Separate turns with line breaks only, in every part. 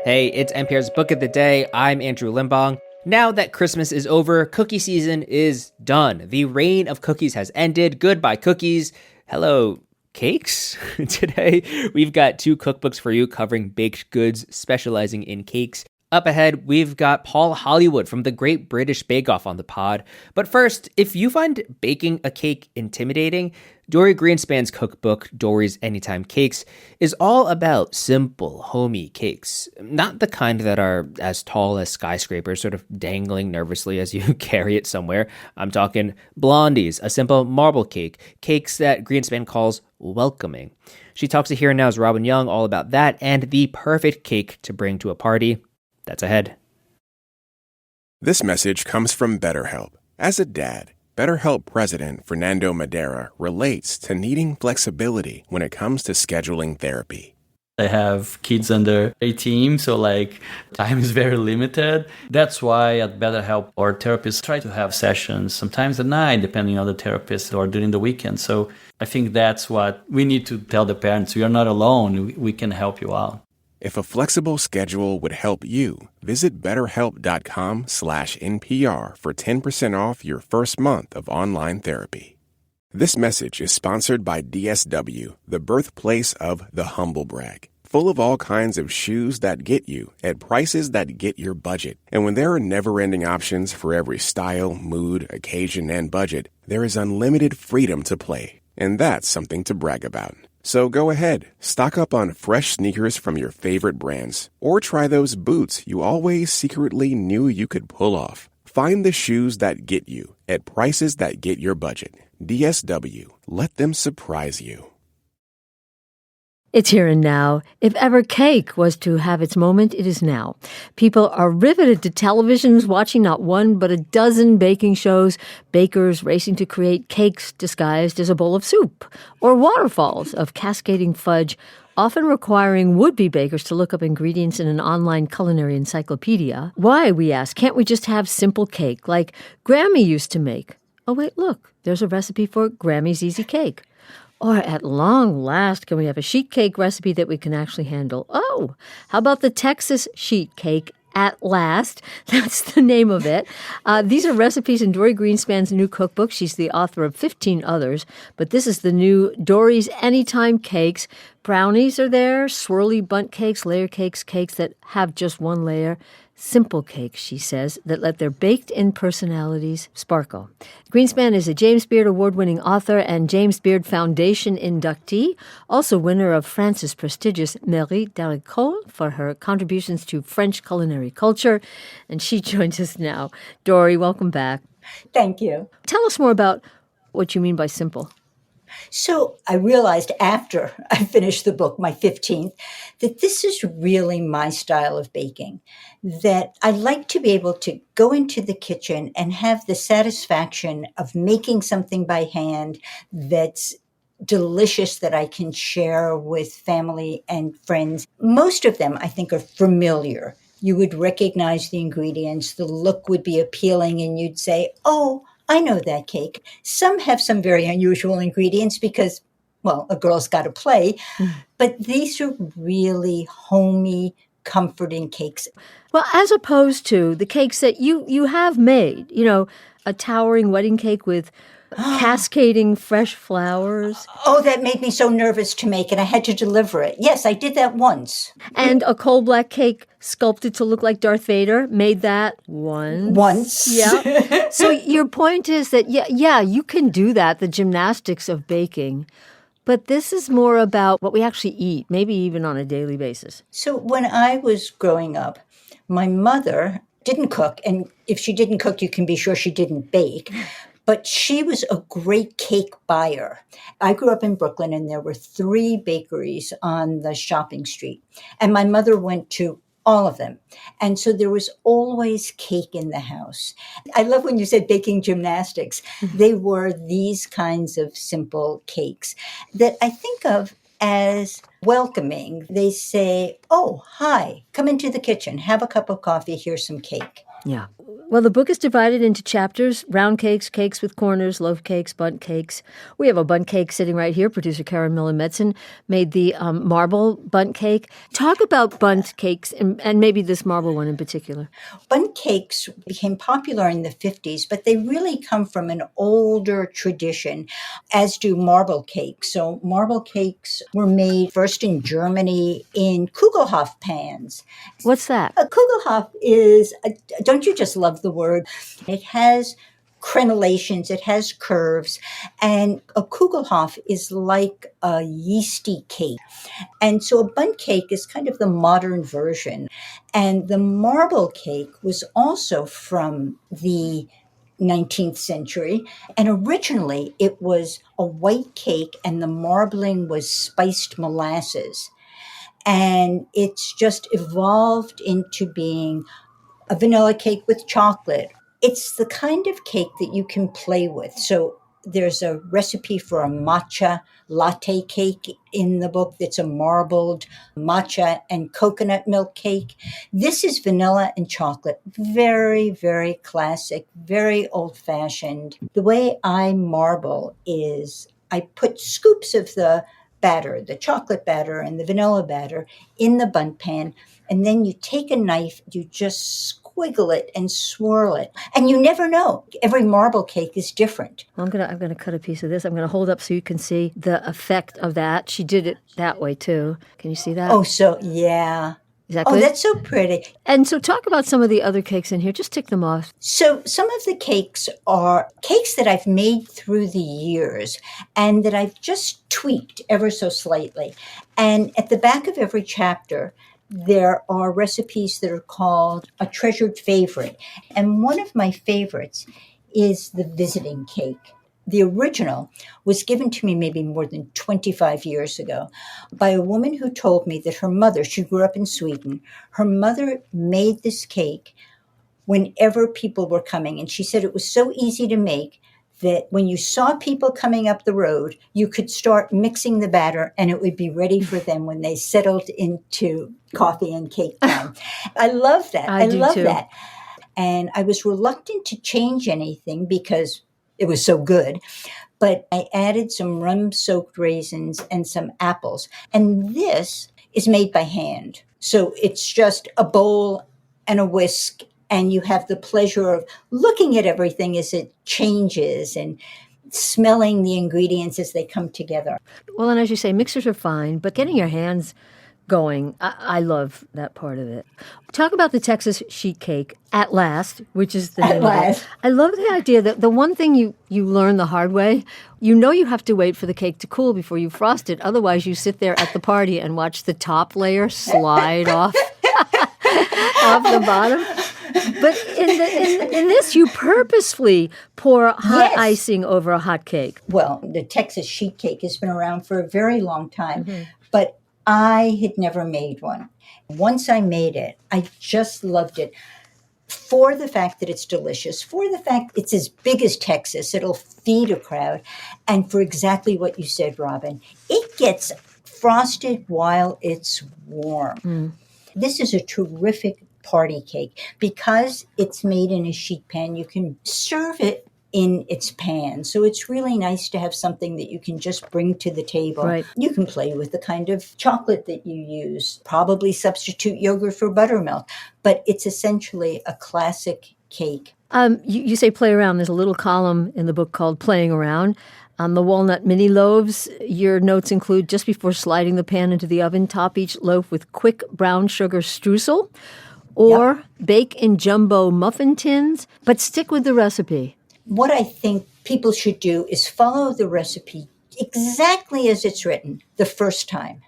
Hey, it's NPR's Book of the Day. I'm Andrew Limbong. Now that Christmas is over, cookie season is done. The reign of cookies has ended. Goodbye, cookies. Hello, cakes? Today, we've got two cookbooks for you covering baked goods, specializing in cakes. Up ahead, we've got Paul Hollywood from the Great British Bake Off on the pod. But first, if you find baking a cake intimidating, Dorie Greenspan's cookbook, Dorie's Anytime Cakes, is all about simple, homey cakes. Not the kind that are as tall as skyscrapers, sort of dangling nervously as you carry it somewhere. I'm talking blondies, a simple marble cake, cakes that Greenspan calls welcoming. She talks to Here and Now's Robin Young all about that and the perfect cake to bring to a party. That's ahead.
This message comes from BetterHelp. As a dad, BetterHelp President Fernando Madera relates to needing flexibility when it comes to scheduling therapy.
I have kids under 18, so time is very limited. That's why at BetterHelp, our therapists try to have sessions, sometimes at night, depending on the therapist, or during the weekend. So I think that's what we need to tell the parents. You're not alone. We can help you out.
If a flexible schedule would help you, visit betterhelp.com/NPR for 10% off your first month of online therapy. This message is sponsored by DSW, the birthplace of the humble brag, full of all kinds of shoes that get you at prices that get your budget. And when there are never-ending options for every style, mood, occasion, and budget, there is unlimited freedom to play. And that's something to brag about. So go ahead, stock up on fresh sneakers from your favorite brands, or try those boots you always secretly knew you could pull off. Find the shoes that get you at prices that get your budget. DSW, let them surprise you.
It's here and now. If ever cake was to have its moment, it is now. People are riveted to televisions, watching not one but a dozen baking shows, bakers racing to create cakes disguised as a bowl of soup, or waterfalls of cascading fudge, often requiring would-be bakers to look up ingredients in an online culinary encyclopedia. Why, we ask, can't we just have simple cake like Grammy used to make? Oh, wait, look, there's a recipe for Grammy's Easy Cake. Or at long last, can we have a sheet cake recipe that we can actually handle? Oh, how about the Texas sheet cake at last? That's the name of it. These are recipes in Dorie Greenspan's new cookbook. She's the author of 15 others, but this is the new Dorie's Anytime Cakes. Brownies are there, swirly bundt cakes, layer cakes, cakes that have just one layer. Simple cakes, she says, that let their baked-in personalities sparkle. Greenspan is a James Beard Award-winning author and James Beard Foundation inductee, also winner of France's prestigious Mérite d'Aricole for her contributions to French culinary culture. And she joins us now. Dorie, welcome back.
Thank you.
Tell us more about what you mean by simple.
So I realized after I finished the book, my 15th, that this is really my style of baking, that I like to be able to go into the kitchen and have the satisfaction of making something by hand that's delicious, that I can share with family and friends. Most of them, I think, are familiar. You would recognize the ingredients, the look would be appealing, and you'd say, oh, I know that cake. Some have some very unusual ingredients because, well, a girl's got to play. But these are really homey, comforting cakes.
Well, as opposed to the cakes that you have made, a towering wedding cake with cascading fresh flowers.
Oh, that made me so nervous to make, and I had to deliver it. Yes, I did that once.
And a coal black cake sculpted to look like Darth Vader, made that once. Yeah. So your point is that, yeah, you can do that, the gymnastics of baking. But this is more about what we actually eat, maybe even on a daily basis.
So when I was growing up, my mother didn't cook, and if she didn't cook, you can be sure she didn't bake. But she was a great cake buyer. I grew up in Brooklyn, and there were 3 bakeries on the shopping street. And my mother went to all of them. And so there was always cake in the house. I love when you said baking gymnastics. They were these kinds of simple cakes that I think of as welcoming. They say, oh, hi, come into the kitchen, have a cup of coffee, here's some cake.
Yeah. Well, the book is divided into chapters: round cakes, cakes with corners, loaf cakes, bundt cakes. We have a bundt cake sitting right here. Producer Karen Miller-Metzen made the marble bundt cake. Talk about bundt cakes and maybe this marble one in particular.
Bundt cakes became popular in the 50s, but they really come from an older tradition, as do marble cakes. So marble cakes were made first in Germany in Kugelhof pans.
What's that?
A Kugelhof is, don't you just love the word? It has crenellations, it has curves, and a Kugelhof is like a yeasty cake. And so a bundt cake is kind of the modern version. And the marble cake was also from the 19th century. And originally it was a white cake and the marbling was spiced molasses. And it's just evolved into being a vanilla cake with chocolate. It's the kind of cake that you can play with. So there's a recipe for a matcha latte cake in the book that's a marbled matcha and coconut milk cake. This is vanilla and chocolate. Very, very classic, very old-fashioned. The way I marble is I put scoops of the batter, the chocolate batter and the vanilla batter in the bundt pan, and then you take a knife, you just squiggle it and swirl it. And you never know. Every marble cake is different.
I'm gonna cut a piece of this. I'm gonna hold up so you can see the effect of that. She did it that way too. Can you see that?
Oh, so yeah.
Is that
Oh,
good?
that's so pretty.
And so talk about some of the other cakes in here. Just tick them off.
So some of the cakes are cakes that I've made through the years and that I've just tweaked ever so slightly. And at the back of every chapter, there are recipes that are called a treasured favorite. And one of my favorites is the visiting cake. The original was given to me maybe more than 25 years ago by a woman who told me that her mother, she grew up in Sweden, her mother made this cake whenever people were coming. And she said it was so easy to make that when you saw people coming up the road, you could start mixing the batter and it would be ready for them when they settled into coffee and cake time. I love that. I
do
love
too.
that. And I was reluctant to change anything because it was so good. But I added some rum-soaked raisins and some apples. And this is made by hand. So it's just a bowl and a whisk, and you have the pleasure of looking at everything as it changes and smelling the ingredients as they come together.
Well, and as you say, mixers are fine, but getting your hands going, I love that part of it. Talk about the Texas sheet cake, At Last, which is the
At
name of it.
Last.
I love the idea that the one thing you learn the hard way, you know you have to wait for the cake to cool before you frost it. Otherwise, you sit there at the party and watch the top layer slide off off the bottom. But in this, you purposefully pour hot
Yes.
icing over a hot cake.
Well, the Texas sheet cake has been around for a very long time, but I had never made one. Once I made it, I just loved it for the fact that it's delicious, for the fact it's as big as Texas, it'll feed a crowd, and for exactly what you said, Robin. It gets frosted while it's warm. This is a terrific party cake. Because it's made in a sheet pan, you can serve it in its pan. So it's really nice to have something that you can just bring to the table.
Right.
You can play with the kind of chocolate that you use, probably substitute yogurt for buttermilk, but it's essentially a classic cake.
You say play around. There's a little column in the book called Playing Around. On the walnut mini loaves, your notes include just before sliding the pan into the oven, top each loaf with quick brown sugar streusel, or bake in jumbo muffin tins, but stick with the recipe.
What I think people should do is follow the recipe exactly as it's written the first time.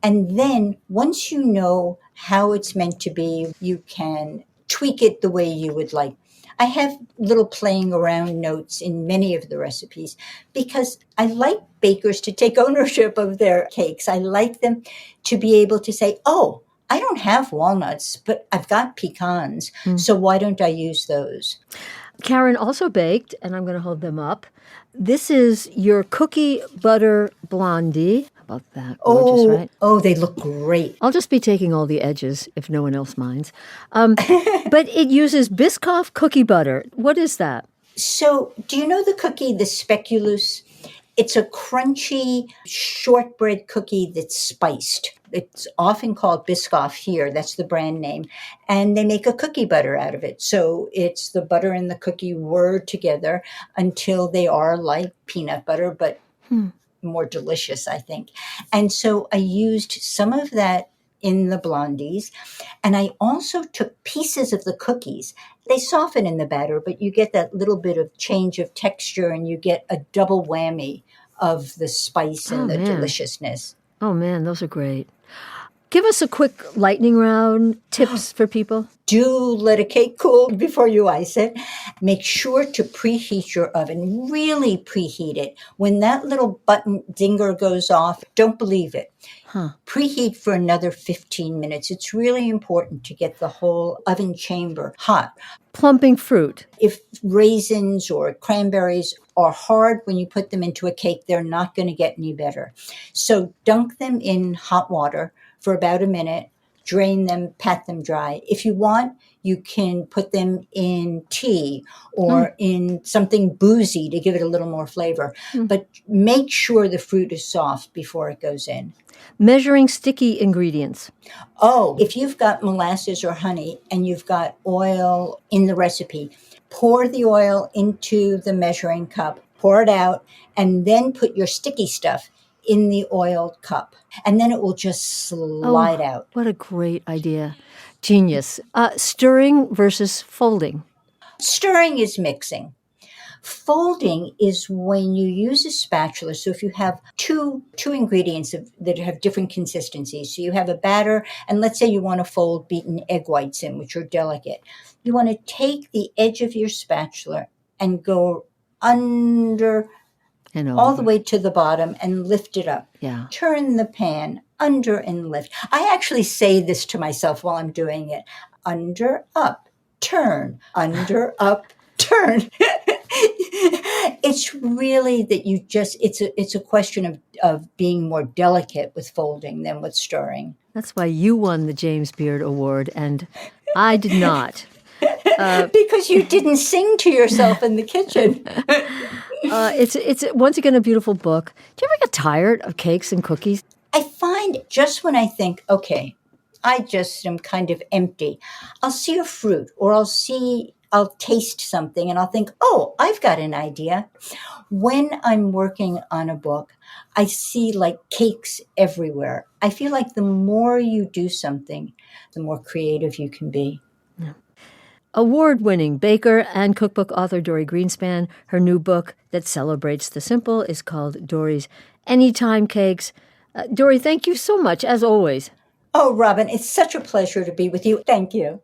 And then once you know how it's meant to be, you can tweak it the way you would like. I have little playing around notes in many of the recipes because I like bakers to take ownership of their cakes. I like them to be able to say, oh, I don't have walnuts, but I've got pecans, so why don't I use those?
Karen also baked, and I'm going to hold them up. This is your cookie butter blondie. about that? Gorgeous, right?
Oh, they look great.
I'll just be taking all the edges if no one else minds. But it uses Biscoff cookie butter. What is that?
So, do you know the cookie, the speculoos? It's a crunchy shortbread cookie that's spiced. It's often called Biscoff here. That's the brand name. And they make a cookie butter out of it. So it's the butter and the cookie whirred together until they are like peanut butter, but more delicious, I think. And so I used some of that in the blondies. And I also took pieces of the cookies. They soften in the batter, but you get that little bit of change of texture and you get a double whammy of the spice and the deliciousness.
Oh, man, those are great. Give us a quick lightning round tips for people.
Do let a cake cool before you ice it. Make sure to preheat your oven. Really preheat it. When that little button dinger goes off, don't believe it. Preheat for another 15 minutes. It's really important to get the whole oven chamber hot.
Plumping fruit.
If raisins or cranberries are hard when you put them into a cake, they're not going to get any better. So dunk them in hot water for about a minute, drain them, pat them dry. If you want, you can put them in tea or in something boozy to give it a little more flavor. But make sure the fruit is soft before it goes in.
Measuring sticky ingredients.
Oh, if you've got molasses or honey and you've got oil in the recipe, pour the oil into the measuring cup, pour it out, and then put your sticky stuff in the oiled cup. And then it will just slide out.
What a great idea. Genius. Stirring versus folding.
Stirring is mixing. Folding is when you use a spatula. So if you have two ingredients that have different consistencies, so you have a batter, and let's say you want to fold beaten egg whites in, which are delicate. You want to take the edge of your spatula and go under
And
all the way to the bottom and lift it up.
Yeah.
Turn the pan under and lift. I actually say this to myself while I'm doing it. Under, up, turn, under, up, turn. It's really that you just, it's a question of being more delicate with folding than with stirring.
That's why you won the James Beard Award and I did not.
Because you didn't sing to yourself in the kitchen.
It's once again a beautiful book. Do you ever get tired of cakes and cookies?
I find just when I think, okay, I just am kind of empty, I'll see a fruit or I'll taste something and I'll think, oh, I've got an idea. When I'm working on a book, I see like cakes everywhere. I feel like the more you do something, the more creative you can be.
Yeah. Award-winning baker and cookbook author Dorie Greenspan, her new book that celebrates the simple is called Dorie's Anytime Cakes. Dorie, thank you so much, as always.
Oh, Robin, it's such a pleasure to be with you. Thank you.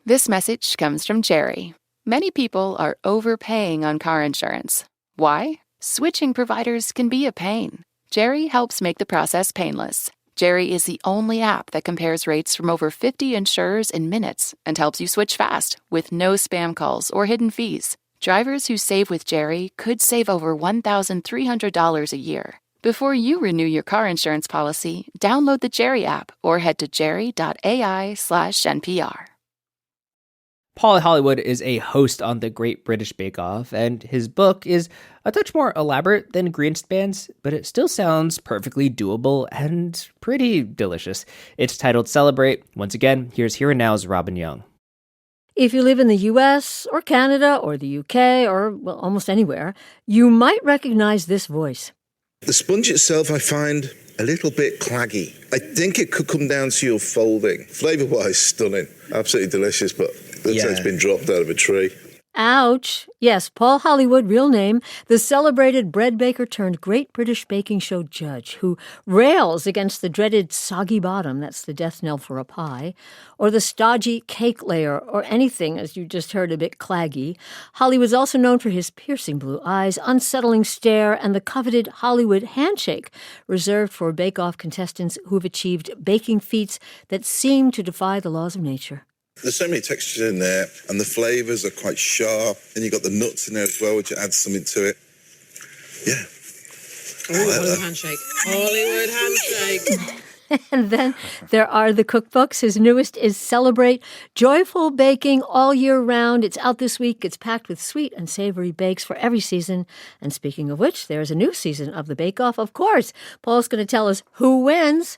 This message comes from Jerry. Many people are overpaying on car insurance. Why? Switching providers can be a pain. Jerry helps make the process painless. Jerry is the only app that compares rates from over 50 insurers in minutes and helps you switch fast with no spam calls or hidden fees. Drivers who save with Jerry could save over $1,300 a year. Before you renew your car insurance policy, download the Jerry app or head to jerry.ai/NPR.
Paul Hollywood is a host on the Great British Bake Off, and his book is a touch more elaborate than Greenspan's, but it still sounds perfectly doable and pretty delicious. It's titled Celebrate. Once again, here's Here and Now's Robin Young.
If you live in the U.S. or Canada or the UK or, well, almost anywhere, you might recognize this voice.
The sponge itself, I find a little bit claggy. I think it could come down to your folding. Flavour-wise, stunning. Absolutely delicious, but looks like it's been dropped out of a tree.
Ouch. Yes, Paul Hollywood, real name, the celebrated bread baker turned Great British Baking Show judge who rails against the dreaded soggy bottom, that's the death knell for a pie, or the stodgy cake layer, or anything, as you just heard, a bit claggy. Hollywood's also known for his piercing blue eyes, unsettling stare, and the coveted Hollywood handshake, reserved for bake-off contestants who've achieved baking feats that seem to defy the laws of nature.
There's so many textures in there, and the flavours are quite sharp, and you've got the nuts in there as well, which adds something to it. Yeah.
Hollywood handshake. Hollywood handshake.
And then there are the cookbooks. His newest is Celebrate Joyful Baking All Year Round. It's out this week. It's packed with sweet and savory bakes for every season. And speaking of which, there's a new season of the Bake Off, of course. Paul's going to tell us who wins.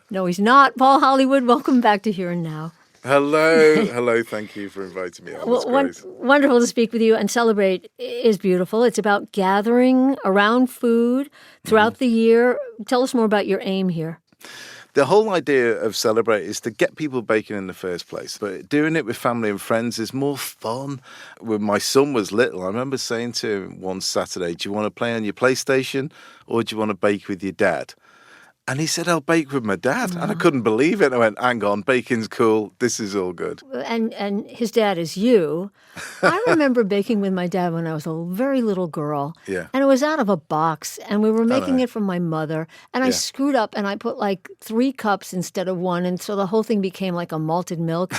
No, he's not. Paul Hollywood, welcome back to Here and Now.
Hello. Thank you for inviting me on.
Wonderful to speak with you. And Celebrate is beautiful. It's about gathering around food throughout the year. Tell us more about your aim here.
The whole idea of Celebrate is to get people baking in the first place. But doing it with family and friends is more fun. When my son was little, I remember saying to him one Saturday, do you want to play on your PlayStation or do you want to bake with your dad? And he said, I'll bake with my dad. And I couldn't believe it. I went, hang on, baking's cool. This is all good.
And his dad is you. I remember baking with my dad when I was a very little girl.
Yeah.
And it was out of a box. And we were making it for my mother. And I screwed up and I put like 3 cups instead of 1. And so the whole thing became like a malted milk.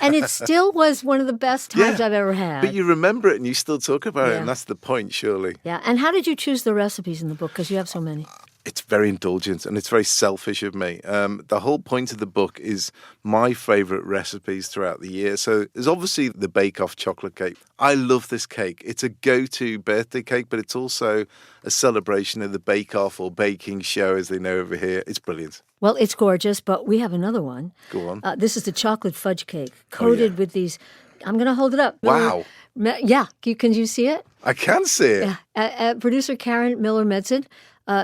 And it still was one of the best times I've ever had.
But you remember it and you still talk about it. And that's the point, surely.
Yeah. And how did you choose the recipes in the book? Because you have so many.
It's very indulgent and it's very selfish of me. The whole point of the book is my favourite recipes throughout the year. So there's obviously the bake-off chocolate cake. I love this cake. It's a go-to birthday cake, but it's also a celebration of the bake-off or baking show, as they know over here. It's brilliant.
Well, it's gorgeous, but we have another one.
Go on.
This is the chocolate fudge cake coated with these. I'm going to hold it up.
Wow.
Yeah. Can you see it?
I can see it.
Yeah. Producer Karen Miller-Medson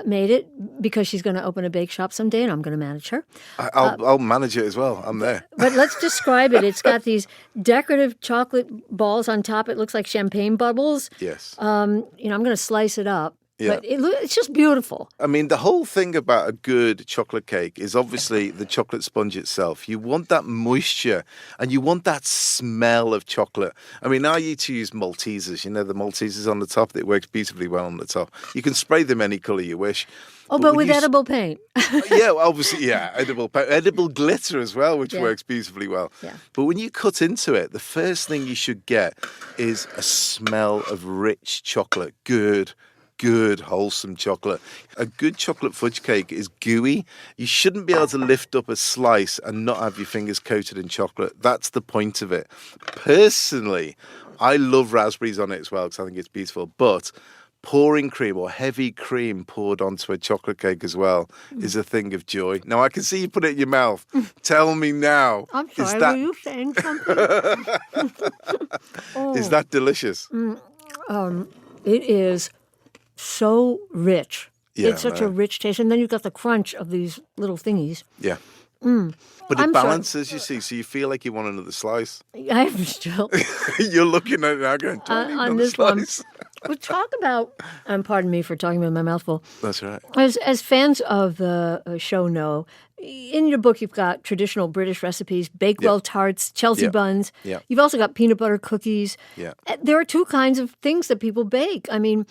made it because she's going to open a bake shop someday, and I'm going to manage her.
I'll manage it as well. I'm there.
But let's describe it. It's got these decorative chocolate balls on top. It looks like champagne bubbles.
Yes.
I'm going to slice it up.
Yeah.
But it's just beautiful.
I mean, the whole thing about a good chocolate cake is obviously the chocolate sponge itself. You want that moisture and you want that smell of chocolate. I mean, I used to use Maltesers. You know, the Maltesers on the top, it works beautifully well on the top. You can spray them any colour you wish.
Oh, but with edible paint.
Yeah, obviously, edible paint. Edible glitter as well, which works beautifully well.
Yeah.
But when you cut into it, the first thing you should get is a smell of rich chocolate. Good, wholesome chocolate. A good chocolate fudge cake is gooey. You shouldn't be able to lift up a slice and not have your fingers coated in chocolate. That's the point of it. Personally, I love raspberries on it as well because I think it's beautiful. But pouring cream or heavy cream poured onto a chocolate cake as well is a thing of joy. Now, I can see you put it in your mouth. Tell me now.
I'm sorry, were you saying something?
Is that delicious?
It is so rich.
Yeah,
it's such a rich taste. And then you've got the crunch of these little thingies.
Yeah. But it balances, you see, so you feel like you want another slice.
I am still.
You're looking at it now going,
on this slice. We'll talk about, pardon me for talking with my mouth full.
That's right.
As fans of the show know, in your book you've got traditional British recipes, Bakewell tarts, Chelsea buns.
Yeah.
You've also got peanut butter cookies.
Yeah.
There are 2 kinds of things that people bake. I mean,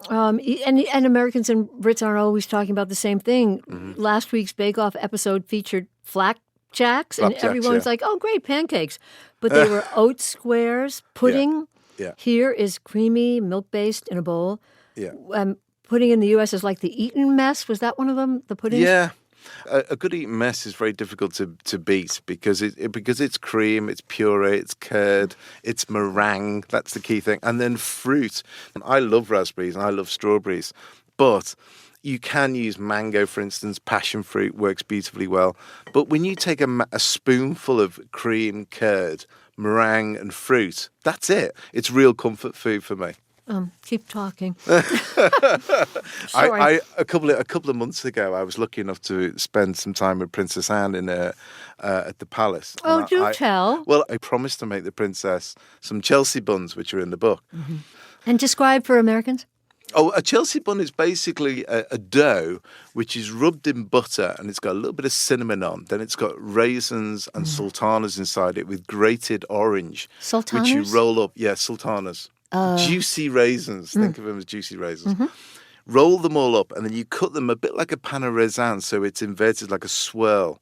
and Americans and Brits aren't always talking about the same thing. Mm-hmm. Last week's Bake Off episode featured flapjacks, and everyone's like, oh, great, pancakes. But they were oat squares, pudding.
Yeah.
Here is creamy, milk-based in a bowl.
Yeah.
Pudding in the U.S. is like the Eton mess. Was that one of them, the pudding?
Yeah. A good Eton mess is very difficult to beat because it's cream, it's puree, it's curd, it's meringue. That's the key thing. And then fruit. And I love raspberries and I love strawberries. But you can use mango, for instance. Passion fruit works beautifully well. But when you take a spoonful of cream, curd, meringue and fruit, that's it. It's real comfort food for me.
Keep talking.
I a couple of months ago, I was lucky enough to spend some time with Princess Anne at the palace.
Oh, tell.
Well, I promised to make the princess some Chelsea buns, which are in the book.
Mm-hmm. And describe for Americans.
Oh, a Chelsea bun is basically a dough which is rubbed in butter and it's got a little bit of cinnamon on. Then it's got raisins and sultanas inside it with grated orange.
Sultanas?
Which you roll up. Yeah, sultanas. Juicy raisins. Think of them as juicy raisins. Mm-hmm. Roll them all up and then you cut them a bit like a pan of raisin so it's inverted like a swirl.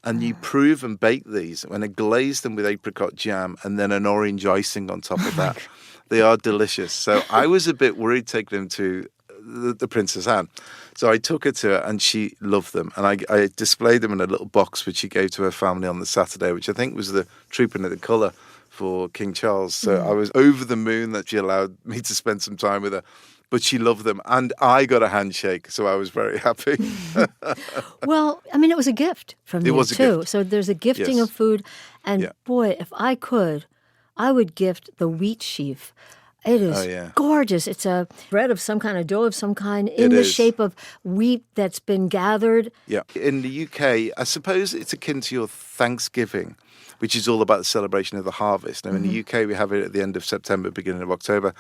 And you prove and bake these and then glaze them with apricot jam and then an orange icing on top of that. They are delicious. So I was a bit worried taking them to the Princess Anne. So I took her to her, and she loved them. And I displayed them in a little box, which she gave to her family on the Saturday, which I think was the Trooping of the Colour for King Charles. So I was over the moon that she allowed me to spend some time with her. But she loved them, and I got a handshake, so I was very happy.
Well, I mean, it was a gift from you,
was a
too.
gift.
So there's a gifting
Yes.
of food. And
Yeah.
boy, if I could, I would gift the wheat sheaf. It is gorgeous. It's a bread of some kind, a dough of some kind, in the shape of wheat that's been gathered.
Yeah. In the UK, I suppose it's akin to your Thanksgiving, which is all about the celebration of the harvest. Now, in the UK, we have it at the end of September, beginning of October,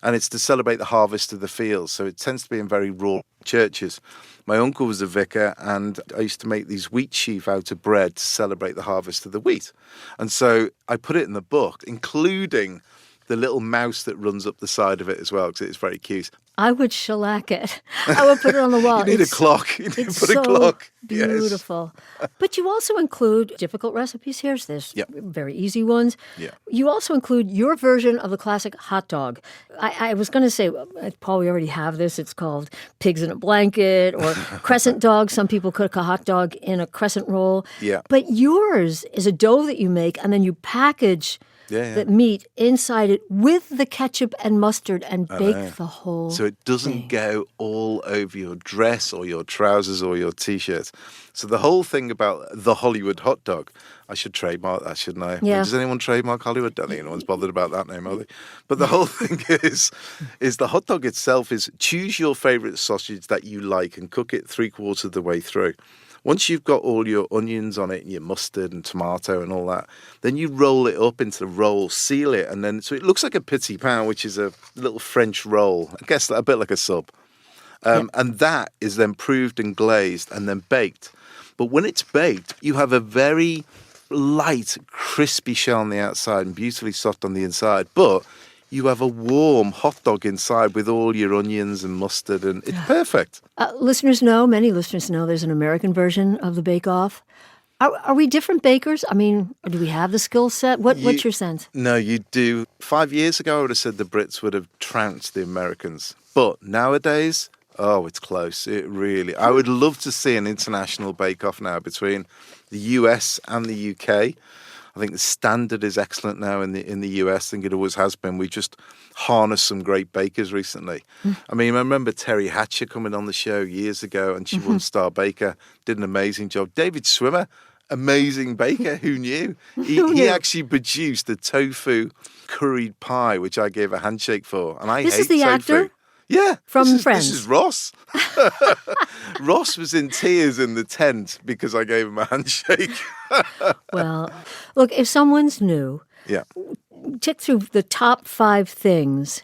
and it's to celebrate the harvest of the fields. So it tends to be in very rural churches. My uncle was a vicar, and I used to make these wheat sheaf out of bread to celebrate the harvest of the wheat. And so I put it in the book, including the little mouse that runs up the side of it as well, because it's very cute.
I would shellac it. I would put it on the wall.
You need a clock. You need to
It's
put a
so
clock. Yes.
beautiful. But you also include difficult recipes. There's
Yep.
very easy ones.
Yeah.
You also include your version of the classic hot dog. I was going to say, Paul, we already have this. It's called pigs in a blanket or crescent dog. Some people cook a hot dog in a crescent roll.
Yeah.
But yours is a dough that you make, and then you package the meat inside it with the ketchup and mustard and bake the whole
So it doesn't
thing.
go all over your dress or your trousers or your T-shirt. So the whole thing about the Hollywood hot dog, I should trademark that, shouldn't I?
Yeah.
Does anyone trademark Hollywood? Don't think anyone's bothered about that name, are they? But the whole thing is the hot dog itself is choose your favourite sausage that you like and cook it 3/4 of the way through. Once you've got all your onions on it and your mustard and tomato and all that, then you roll it up into the roll, seal it, and then so it looks like a petit pain, which is a little French roll. I guess a bit like a sub. And that is then proved and glazed and then baked. But when it's baked, you have a very light, crispy shell on the outside and beautifully soft on the inside. But you have a warm hot dog inside with all your onions and mustard, and it's perfect.
Many listeners know there's an American version of the Bake Off. Are we different bakers? I mean, do we have the skill set? What's your sense?
No, you do. 5 years ago, I would have said the Brits would have trounced the Americans. But nowadays, it's close. It really. I would love to see an international bake-off now between the US and the UK. I think the standard is excellent now in the US. I think it always has been. We just harnessed some great bakers recently. I mean, I remember Terry Hatcher coming on the show years ago, and she won Star Baker, did an amazing job. David Swimmer, amazing baker. Who knew? He actually produced the tofu curried pie, which I gave a handshake for, and I hate tofu.
This is the actor?
Yeah,
From Friends.
This is Ross. Ross was in tears in the tent because I gave him a handshake.
Well, look, if someone's new, tick through the top 5 things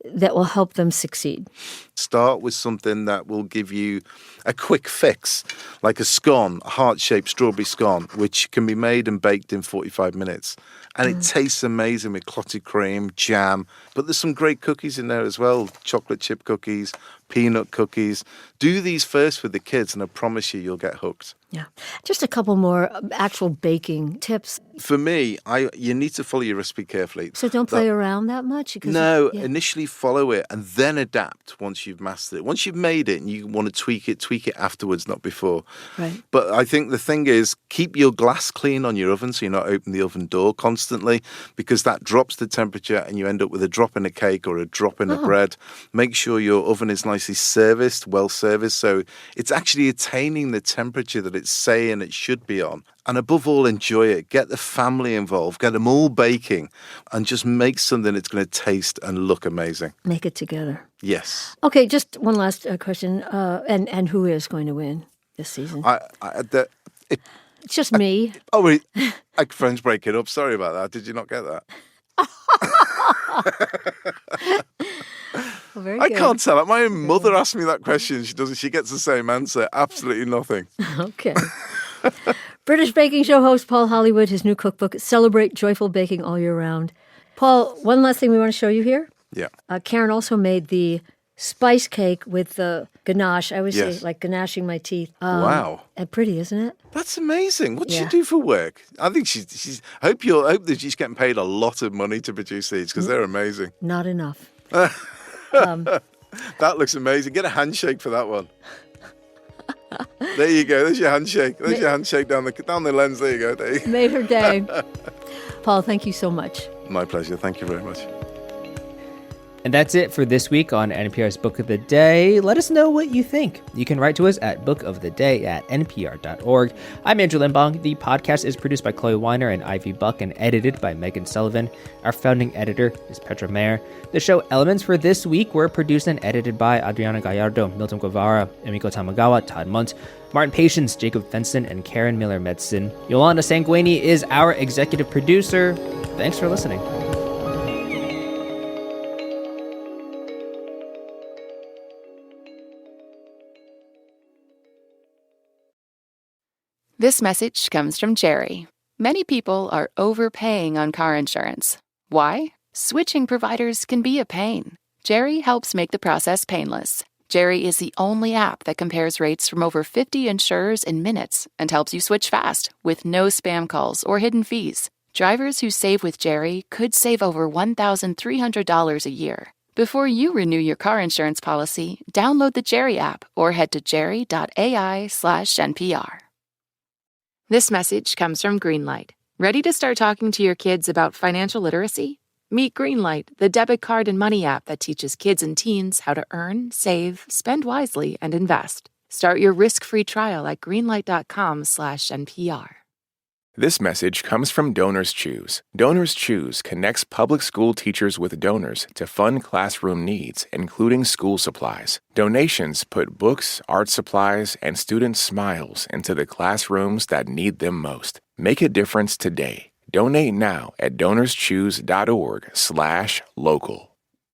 that will help them succeed.
Start with something that will give you a quick fix, like a scone, a heart-shaped strawberry scone, which can be made and baked in 45 minutes. And it tastes amazing with clotted cream, jam. But there's some great cookies in there as well. Chocolate chip cookies, peanut cookies. Do these first with the kids, and I promise you'll get hooked.
Yeah. Just a couple more actual baking tips.
For me, you need to follow your recipe carefully.
So don't play around that much?
No, initially follow it and then adapt once you've mastered it. Once you've made it and you want to tweak it afterwards, not before.
Right.
But I think the thing is, keep your glass clean on your oven so you're not opening the oven door constantly, because that drops the temperature and you end up with a drop in a cake or a drop in a bread. Make sure your oven is nicely serviced, well serviced, so it's actually attaining the temperature that it's saying it should be on. And above all, enjoy it. Get the family involved. Get them all baking and just make something that's going to taste and look amazing.
Make it together.
Yes.
Okay, just one last question. And who is going to win this season? It's just me.
Friends break it up. Sorry about that. Did you not get that?
Well, very
I
good.
can't tell. My own mother asked me that question. She doesn't. She gets the same answer. Absolutely nothing.
Okay. British baking show host Paul Hollywood, his new cookbook, Celebrate Joyful Baking All Year Round. Paul, one last thing we want to show you here.
Yeah.
Karen also made the spice cake with the ganache. I always say, like, ganaching my teeth.
Wow.
And pretty, isn't it?
That's amazing. What does
Yeah.
she do for work? I think she's. Hope that she's getting paid a lot of money to produce these because they're amazing.
Not enough.
That looks amazing. Get a handshake for that one. There you go. There's your handshake. There's your handshake down the lens. There you go. There you go.
Made her day. Paul, thank you so much.
My pleasure. Thank you very much.
And that's it for this week on NPR's Book of the Day. Let us know what you think. You can write to us at bookoftheday@npr.org. I'm Andrew Limbong. The podcast is produced by Chloe Weiner and Ivy Buck and edited by Megan Sullivan. Our founding editor is Petra Mayer. The show elements for this week were produced and edited by Adriana Gallardo, Milton Guevara, Emiko Tamagawa, Todd Munt, Martin Patience, Jacob Fenston, and Karen Miller-Medson. Yolanda Sanguini is our executive producer. Thanks for listening.
This message comes from Jerry. Many people are overpaying on car insurance. Why? Switching providers can be a pain. Jerry helps make the process painless. Jerry is the only app that compares rates from over 50 insurers in minutes and helps you switch fast with no spam calls or hidden fees. Drivers who save with Jerry could save over $1,300 a year. Before you renew your car insurance policy, download the Jerry app or head to jerry.ai/NPR. This message comes from Greenlight. Ready to start talking to your kids about financial literacy? Meet Greenlight, the debit card and money app that teaches kids and teens how to earn, save, spend wisely, and invest. Start your risk-free trial at greenlight.com/NPR.
This message comes from Donors Choose. Donors Choose connects public school teachers with donors to fund classroom needs, including school supplies. Donations put books, art supplies, and student smiles into the classrooms that need them most. Make a difference today. Donate now at donorschoose.org/local.